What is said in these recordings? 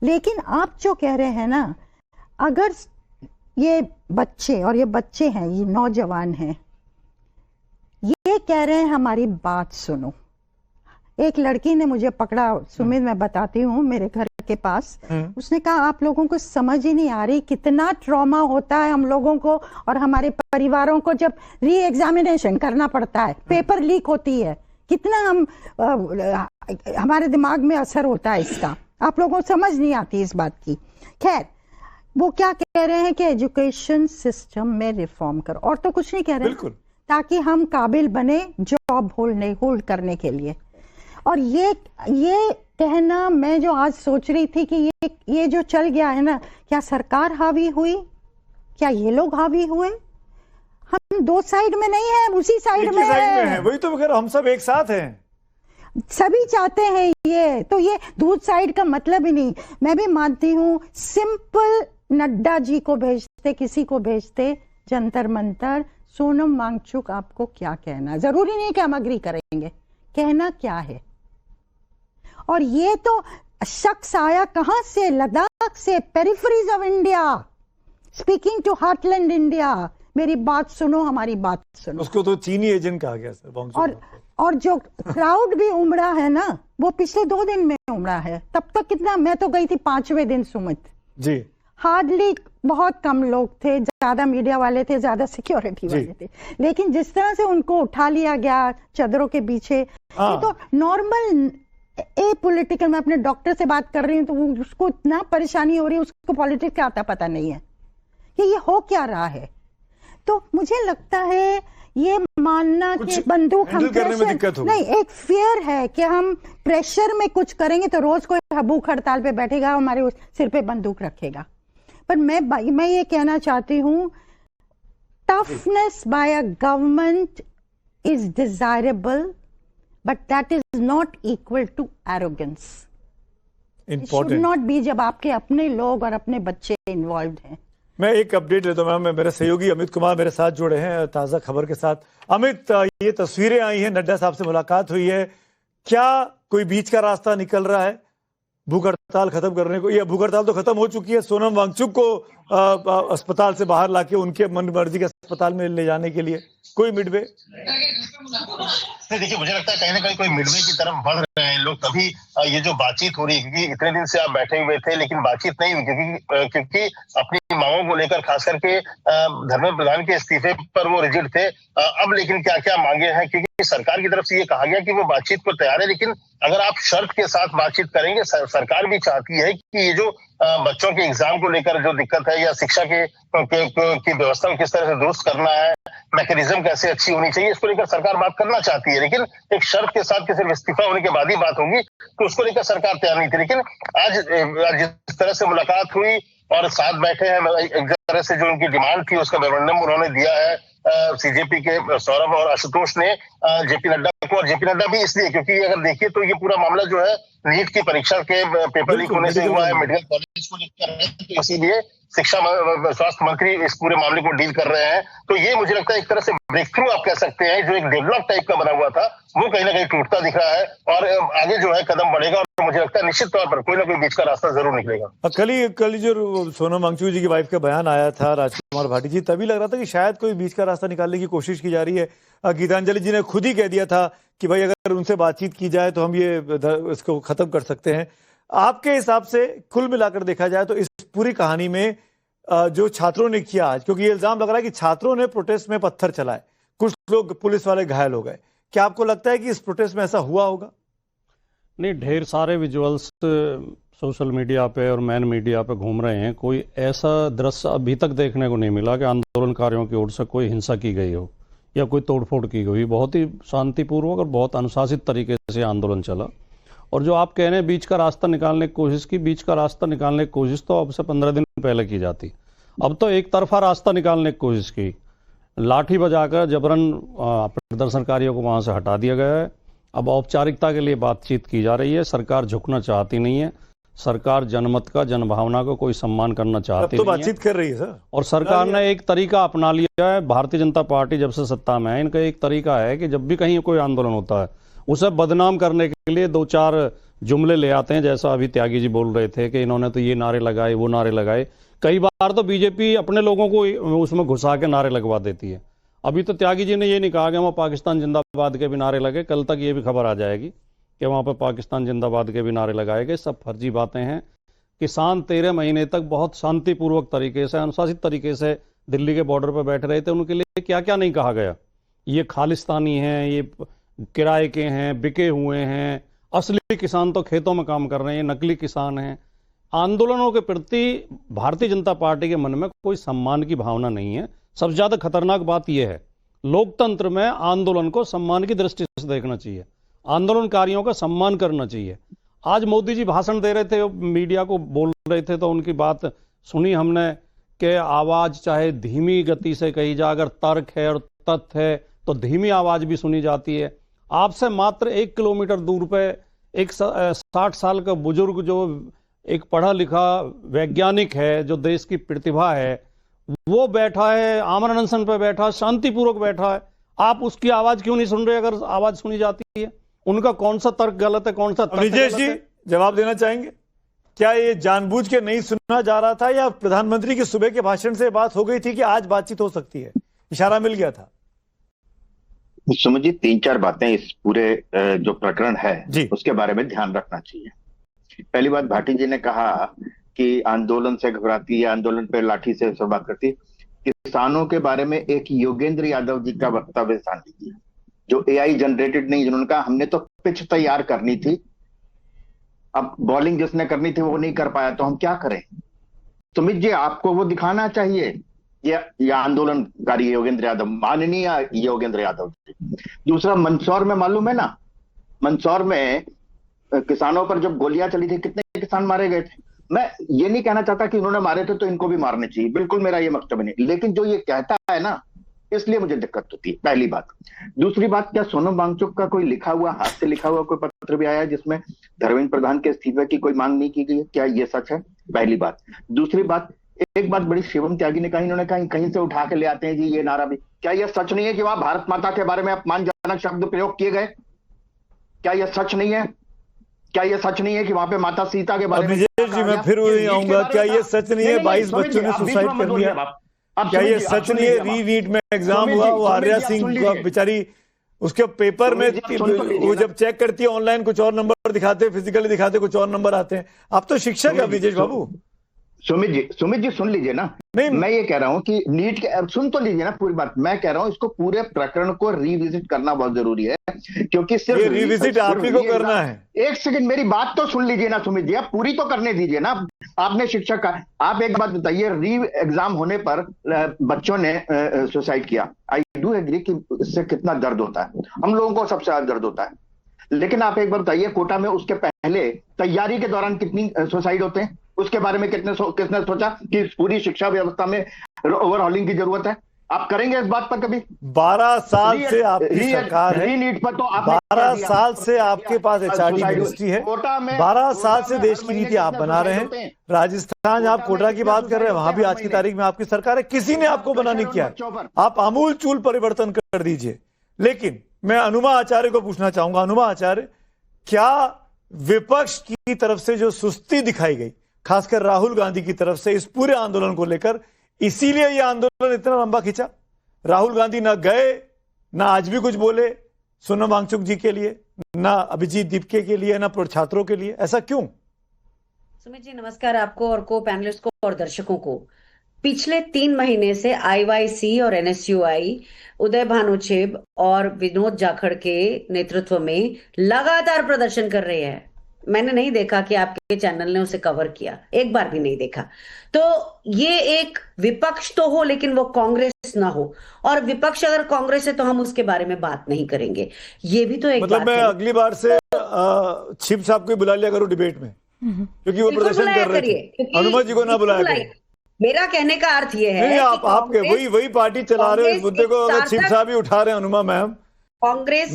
लेकिन आप जो कह रहे हैं ना, अगर ये बच्चे, और ये बच्चे हैं, ये नौजवान हैं, ये कह रहे हैं हमारी बात सुनो। एक लड़की ने मुझे पकड़ा, सुमित मैं बताती हूँ, मेरे घर के पास, उसने कहा आप लोगों को समझ ही नहीं आ रही कितना ट्रॉमा होता है हम लोगों को और हमारे परिवारों को जब री एग्जामिनेशन करना पड़ता है, पेपर लीक होती है, कितना हमारे दिमाग में असर होता है इसका, आप लोगों को समझ नहीं आती इस बात की। खैर, वो क्या कह रहे हैं कि एजुकेशन सिस्टम में रिफॉर्म करो, और तो कुछ नहीं कह रहे हैं, ताकि हम काबिल बने जॉब होल्ड करने के लिए। और ये कहना, मैं जो आज सोच रही थी कि ये जो चल गया है ना, क्या सरकार हावी हुई, क्या ये लोग हावी हुए? हम दो साइड में नहीं है, उसी साइड में है। वही तो खैर, हम सब एक साथ हैं, सभी चाहते हैं ये, तो ये दूध साइड का मतलब ही नहीं। मैं भी मानती हूँ, सिंपल नड्डा जी को भेजते, किसी को भेजते जंतर मंतर, सोनम वांगचुक आपको क्या कहना, जरूरी नहीं कि हम अग्री करेंगे, कहना क्या है। और ये तो शख्स आया कहां से, लद्दाख से, peripheries of India, speaking to heartland India, मेरी बात सुनो, हमारी बात सुनो। उसको तो चीनी एजेंट कहा गया सर। और जो क्राउड भी उमड़ा है ना, वो पिछले 2 दिन में उमड़ा है। तब तक कितना, मैं तो गई थी 5वें दिन सुमित जी, हार्डली बहुत कम लोग थे, ज्यादा मीडिया वाले थे, ज्यादा सिक्योरिटी वाले थे, लेकिन जिस तरह से उनको उठा लिया गया चदरों के पीछे, ये तो नॉर्मल ए पॉलिटिकल, मैं अपने डॉक्टर से बात कर रही हूँ तो उसको इतना परेशानी हो रही है, उसको पॉलिटिक्स का आता पता नहीं है कि ये हो क्या रहा है। तो मुझे लगता है ये मानना कि बंदूक हम प्रेशर नहीं, एक फियर है कि हम प्रेशर में कुछ करेंगे तो रोज कोई भूख हड़ताल पे बैठेगा, हमारे सिर पे बंदूक रखेगा। पर मैं ये कहना चाहती हूँ, toughness by a government is desirable, but that is not equal to arrogance. It should not be जब आपके अपने लोग और अपने बच्चे इन्वॉल्व हैं। मैं एक अपडेट लेता हूं, मैं मेरे सहयोगी अमित कुमार मेरे साथ जुड़े हैं ताजा खबर के साथ। अमित, ये तस्वीरें आई हैं, नड्डा साहब से मुलाकात हुई है, क्या कोई बीच का रास्ता निकल रहा है भूख हड़ताल खत्म करने को, या भूख हड़ताल तो खत्म हो चुकी है, सोनम वांगचुक को अस्पताल से बाहर लाके उनके मन मर्जी के अस्पताल में ले जाने के लिए कोई मिडवे? देखिए, मुझे लगता है कहीं ना कहीं कोई मिडवे की तरफ बढ़ रहे हैं लोग, तभी ये जो बातचीत हो रही है, क्योंकि इतने दिन से आप बैठे हुए थे लेकिन बातचीत नहीं हुई, क्योंकि अपनी मांगों को लेकर, खास करके धर्मेंद्र प्रधान के इस्तीफे पर वो रिजिड थे। अब लेकिन क्या क्या मांगे हैं, क्योंकि सरकार की तरफ से ये कहा गया कि वो बातचीत को तैयार है, लेकिन अगर आप शर्त के साथ बातचीत करेंगे, सरकार भी चाहती है कि ये जो बच्चों के एग्जाम को लेकर जो दिक्कत है, या शिक्षा की व्यवस्था को किस तरह से दुरुस्त करना है, मैकेनिज्म कैसे अच्छी होनी चाहिए, इसको लेकर सरकार बात करना चाहती है, लेकिन एक शर्त के साथ कि सिर्फ इस्तीफा होने के बाद ही बात होगी, तो उसको लेकर सरकार तैयार नहीं थी। लेकिन आज जिस तरह से मुलाकात हुई और साथ बैठे हैं, एक तरह से जो उनकी डिमांड थी उसका मेमोरेंडम उन्होंने दिया है सीजेपी के सौरभ और आशुतोष ने जेपी नड्डा को, और जेपी नड्डा भी इसलिए क्योंकि अगर देखिए तो ये पूरा मामला जो है नीट की परीक्षा के पेपर लीक होने से हुआ है, मेडिकल कॉलेज को लेकर है, तो इसीलिए शिक्षा स्वास्थ्य मंत्री इस पूरे मामले को डील कर रहे हैं। तो ये मुझे लगता है एक तरह से ब्रेक थ्रू आप कह सकते हैं, जो एक डेवलप टाइप का बना हुआ था वो कहीं ना कहीं टूटता दिख रहा है, और आगे जो है कदम बढ़ेगा, और मुझे लगता है निश्चित तौर पर कोई ना कोई बीच का रास्ता जरूर निकलेगा। कल जो सोनम वांगचुक जी की वाइफ का बयान आया था, राजकुमार भाटी जी, तभी लग रहा था कि शायद कोई बीच का रास्ता निकालने की कोशिश की जा रही है। गीतांजलि जी ने खुद ही कह दिया था कि भाई अगर उनसे बातचीत की जाए तो हम ये इसको खत्म कर सकते हैं। आपके हिसाब से कुल मिलाकर देखा जाए तो इस पूरी कहानी में जो छात्रों ने किया आज, क्योंकि ये इल्जाम लग रहा है कि छात्रों ने प्रोटेस्ट में पत्थर चलाए, कुछ लोग पुलिस वाले घायल हो गए, क्या आपको लगता है कि इस प्रोटेस्ट में ऐसा हुआ होगा? नहीं, ढेर सारे विजुअल्स सोशल मीडिया पे और मैन मीडिया पे घूम रहे हैं, कोई ऐसा दृश्य अभी तक देखने को नहीं मिला कि आंदोलनकारियों की ओर से कोई हिंसा की गई हो या कोई तोड़फोड़ की गई। बहुत ही शांतिपूर्वक और बहुत अनुशासित तरीके से आंदोलन चला। और जो आप कह रहे हैं बीच का रास्ता निकालने की कोशिश की, बीच का रास्ता निकालने की कोशिश तो अब से 15 दिन पहले की जाती। अब तो एक तरफा रास्ता निकालने की कोशिश की, लाठी बजाकर जबरन प्रदर्शनकारियों को वहां से हटा दिया गया है। अब औपचारिकता के लिए बातचीत की जा रही है। सरकार झुकना चाहती नहीं है, सरकार जनमत का, जनभावना को कोई सम्मान करना चाहती तो नहीं है। बातचीत कर रही है सर, और सरकार ने एक तरीका अपना लिया है। भारतीय जनता पार्टी जब से सत्ता में है, इनका एक तरीका है कि जब भी कहीं कोई आंदोलन होता है उसे बदनाम करने के लिए 2-4 जुमले ले आते हैं, जैसा अभी त्यागी जी बोल रहे थे कि इन्होंने तो ये नारे लगाए, वो नारे लगाए। कई बार तो बीजेपी अपने लोगों को उसमें घुसा के नारे लगवा देती है। अभी तो त्यागी जी ने ये नहीं कहा कि वहाँ पाकिस्तान जिंदाबाद के भी नारे लगे, कल तक ये भी खबर आ जाएगी कि वहाँ पर पाकिस्तान जिंदाबाद के भी नारे लगाए गए। सब फर्जी बातें हैं। किसान 13 महीने तक बहुत शांतिपूर्वक तरीके से, अनुशासित तरीके से दिल्ली के बॉर्डर पर बैठ रहे थे। उनके लिए क्या क्या नहीं कहा गया, ये खालिस्तानी हैं, ये किराए के हैं, बिके हुए हैं, असली किसान तो खेतों में काम कर रहे हैं, ये नकली किसान हैं। आंदोलनों के प्रति भारतीय जनता पार्टी के मन में कोई सम्मान की भावना नहीं है। सबसे ज्यादा खतरनाक बात यह है, लोकतंत्र में आंदोलन को सम्मान की दृष्टि से देखना चाहिए, आंदोलनकारियों का सम्मान करना चाहिए। आज मोदी जी भाषण दे रहे थे, मीडिया को बोल रहे थे, तो उनकी बात सुनी हमने कि आवाज चाहे धीमी गति से कही जाए, अगर तर्क है और तथ्य है तो धीमी आवाज भी सुनी जाती है। आपसे मात्र 1 किलोमीटर दूर पे एक 60 साल का बुजुर्ग, जो एक पढ़ा लिखा वैज्ञानिक है, जो देश की प्रतिभा है, वो बैठा है, आमरण अनशन पे बैठा, शांतिपूर्वक बैठा है। आप उसकी आवाज क्यों नहीं सुन रहे? अगर आवाज सुनी जाती है, उनका कौन सा तर्क गलत है, कौन सा तर्क ब्रिजेश जी जवाब देना चाहेंगे? क्या ये जानबूझ के नहीं सुना जा रहा था, या प्रधानमंत्री की सुबह के भाषण से बात हो गई थी कि आज बातचीत हो सकती है, इशारा मिल गया था? सुमित जी, 3-4 बातें इस पूरे जो प्रकरण है उसके बारे में ध्यान रखना चाहिए। पहली बात, भाटी जी ने कहा कि आंदोलन से घबराती है, आंदोलन पे लाठी से बात करती है। किसानों के बारे में एक योगेंद्र यादव जी का वक्तव्य ध्यान दीजिए, जो एआई जनरेटेड नहीं, जिन्होंने कहा हमने तो पिच तैयार करनी थी, अब बॉलिंग जिसने करनी थी वो नहीं कर पाया, तो हम क्या करें? सुमित जी, आपको वो दिखाना चाहिए, ये आंदोलनकारी योगेंद्र यादव, माननीय योगेंद्र यादव जी। दूसरा, मंदसौर में मालूम है ना, मंदसौर में किसानों पर जब गोलियां चली थी, कितने किसान मारे गए थे। मैं ये नहीं कहना चाहता कि उन्होंने मारे थे तो इनको भी मारने चाहिए, बिल्कुल मेरा ये मकसद नहीं, लेकिन जो ये कहता है ना, इसलिए मुझे दिक्कत होती है, पहली बात। दूसरी बात, क्या सोनम वांगचुक का कोई लिखा हुआ, हाथ से लिखा हुआ कोई पत्र भी आया जिसमें धर्मेंद्र प्रधान के इस्तीफे की कोई मांग नहीं की गई है? क्या ये सच है? पहली बात। दूसरी बात, एक बात बड़ी शिवम त्यागी ने कहा, इन्होंने कहा कहीं से उठा के ले आते हैं जी ये नारा भी। क्या यह सच नहीं है कि वहां भारत माता के बारे में अपमानजनक शब्द प्रयोग किए गए? क्या यह सच नहीं है? क्या यह सच नहीं है कि वहां पे माता सीता के बारे में? जी मैं फिर वही आऊंगा, क्या ये सच नहीं है 22 बच्चों ने सुसाइड कर लिया? क्या ये सच नहीं है री-नीट में एग्जाम हुआ, वो आर्या सिंह बेचारी, उसके पेपर में वो जब चेक करती है ऑनलाइन कुछ और नंबर दिखाते, फिजिकली दिखाते कुछ और नंबर आते हैं। आप तो शिक्षक है ब्रिजेश बाबू। सुमित जी सुन लीजिए ना, नहीं मैं ये कह रहा हूं कि नीट के, सुन तो लीजिए ना पूरी बात। मैं कह रहा हूं इसको पूरे प्रकरण को रिविजिट करना बहुत जरूरी है, क्योंकि सिर्फ ये रिविजिट आप ही को करना है। एक सेकंड मेरी बात तो सुन लीजिए ना सुमित जी, आप पूरी तो करने दीजिए ना। आपने शिक्षक का, आप एक बात बताइए, री एग्जाम होने पर बच्चों ने सुसाइड किया, आई डू एग्री कि इससे कितना दर्द होता है, हम लोगों को सबसे ज्यादा दर्द होता है। लेकिन आप एक बार बताइए, कोटा में उसके पहले तैयारी के दौरान कितनी सुसाइड होते हैं? उसके बारे में किसने सोचा कि पूरी शिक्षा व्यवस्था में ओवरहॉलिंग की जरूरत है? आप करेंगे इस बात पर कभी? 12 साल से आपकी सरकार है, नीट पर तो 12 साल से आपके पास एचआरडी मिनिस्ट्री है, 12 साल से देश की नीति आप बना रहे हैं। राजस्थान, आप कोटा की बात कर रहे हैं, वहां भी आज की तारीख में आपकी सरकार है, किसी ने आपको मना नहीं किया। आप आमूल चूल परिवर्तन कर दीजिए। लेकिन मैं अनुमा आचार्य को पूछना चाहूंगा, अनुमा आचार्य, क्या विपक्ष की तरफ से जो सुस्ती दिखाई गई, खासकर राहुल गांधी की तरफ से इस पूरे आंदोलन को लेकर, इसीलिए यह आंदोलन इतना लंबा खिंचा? राहुल गांधी ना गए, ना आज भी कुछ बोले सोनम वांगचुक जी के लिए, ना अभिजीत दीपके के लिए, ना छात्रों के लिए, ऐसा क्यों? सुमित जी नमस्कार आपको और को पैनलिस्ट को और दर्शकों को। पिछले 3 महीने से आईवाईसी और एनएसयूआई उदय भानुचेब और विनोद जाखड़ के नेतृत्व में लगातार प्रदर्शन कर रहे हैं। मैंने नहीं देखा कि आपके चैनल ने उसे कवर किया, एक बार भी नहीं देखा। तो ये एक विपक्ष तो हो, लेकिन वो कांग्रेस ना हो, और विपक्ष अगर कांग्रेस है तो हम उसके बारे में बात नहीं करेंगे। ये भी तो एक मतलब मैं अगली बार से छिप साहब को बुला लिया करूं डिबेट में, क्योंकि वो प्रदर्शन कर रहे थे, अनुमा जी को ना बुलाया करें। मेरा कहने का अर्थ ये है, आपके वही पार्टी चला रहे हो इस मुद्दे को, अगर छिप साहब ही उठा रहे हैं अनुमा मैम, कांग्रेस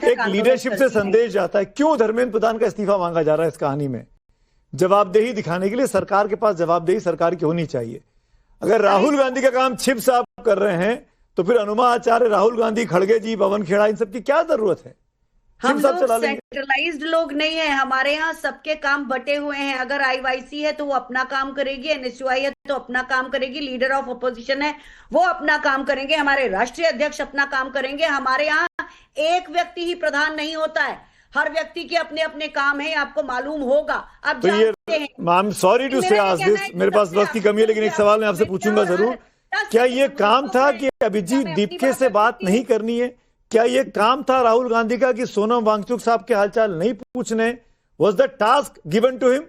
एक लीडरशिप से संदेश जाता है। क्यों धर्मेंद्र प्रधान का इस्तीफा मांगा जा रहा है इस कहानी में? जवाबदेही दिखाने के लिए सरकार के पास जवाबदेही सरकार की होनी चाहिए। अगर राहुल गांधी का काम छिप साहब कर रहे हैं, तो फिर अनुमा आचार्य, राहुल गांधी, खड़गे जी, पवन खेड़ा, इन सब की क्या जरूरत है? हम लोग सेंट्रलाइज्ड लोग नहीं है, हमारे यहाँ सबके काम बटे हुए हैं। अगर आईवाईसी है तो वो अपना काम करेगी, एनएसयूआई है तो अपना काम करेगी, लीडर ऑफ अपोजिशन है वो अपना काम करेंगे, हमारे राष्ट्रीय अध्यक्ष अपना काम करेंगे। हमारे यहाँ एक व्यक्ति ही प्रधान नहीं होता है, हर व्यक्ति के अपने अपने काम है, आपको मालूम होगा। अब तो जानते हैं। मैम सॉरी टू से आस्क दिस, मेरे पास वक्त की कमी है, लेकिन एक सवाल मैं आपसे पूछूंगा जरूर। क्या ये काम था कि अभिजीत दीपके से बात नहीं करनी है? क्या ये काम था राहुल गांधी का कि सोनम वांगचुक साहब के हालचाल नहीं पूछने? Was the task given to him?